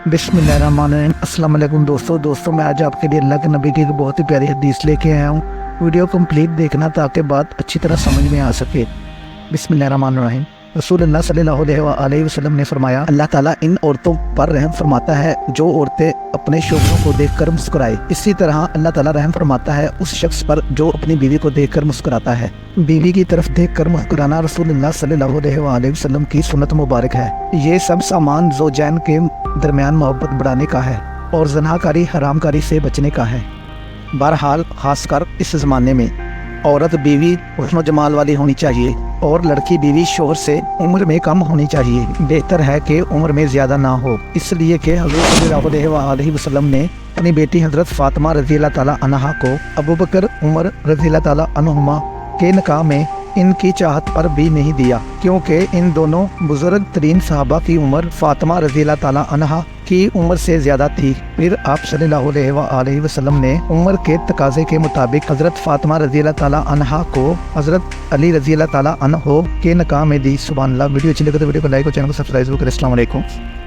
बिस्मिल्लाहिर्रहमानिर्रहीम। अस्सलाम वालेकुम दोस्तों मैं आज आपके लिए अल्लाह के नबी की एक बहुत ही प्यारी हदीस लेके आया हूँ। वीडियो कंप्लीट देखना ताकि बात अच्छी तरह समझ में आ सके। बिस्मिल्लाहिर्रहमानिर्रहीम। रसूलुल्लाह सल्लल्लाहु अलैहि वसल्लम ने फरमाया, अल्लाह ताला इन औरतों पर रहम फरमाता है जो औरतें अपने शोहरों को देखकर मुस्कुराए। इसी तरह अल्लाह ताला रहम फरमाता है उस शख्स पर जो अपनी बीवी को देखकर मुस्कुराता है। बीवी की तरफ देखकर मुस्कुराना रसूलुल्लाह सल्लल्लाहु अलैहि वसल्लम की सुन्नत मुबारक है। ये सब सामान ज़ौजैन के दरमियान मोहब्बत बढ़ाने का है और ज़नाकारी हरामकारी से बचने का है। बहरहाल खासकर इस ज़माने में औरत बीवी हुस्न जमाल वाली होनी चाहिए और लड़की बीवी शोहर से उम्र में कम होनी चाहिए। बेहतर है कि उम्र में ज़्यादा ना हो, इसलिए कि हज़रत सल्लल्लाहु अलैहि वसल्लम ने अपनी बेटी हज़रत फ़ातिमा रज़ियल्लाहु ताला अन्हा को अबू बकर उमर रज़ियल्लाहु ताला अन्हुमा के निकाह में इनकी चाहत पर भी नहीं दिया, क्योंकि इन दोनों बुजुर्ग तरीन सहाबा की उम्र फ़ातिमा रज़ियल्लाहु ताला अन्हा की उम्र से ज़्यादा थी। फिर आप सल्लल्लाहु अलैहि वसल्लम ने उम्र के तकाजे के मुताबिक हज़रत फ़ातिमा रज़ियल्लाहु ताला अन्हा को हज़रत अली रज़ियल्लाहु ताला अन्हो के निकाह में दी। सुभान अल्लाह। वीडियो अच्छी लगे तो वीडियो को लाइक और चैनल को सब्सक्राइब करें। अस्सलाम वालेकुम।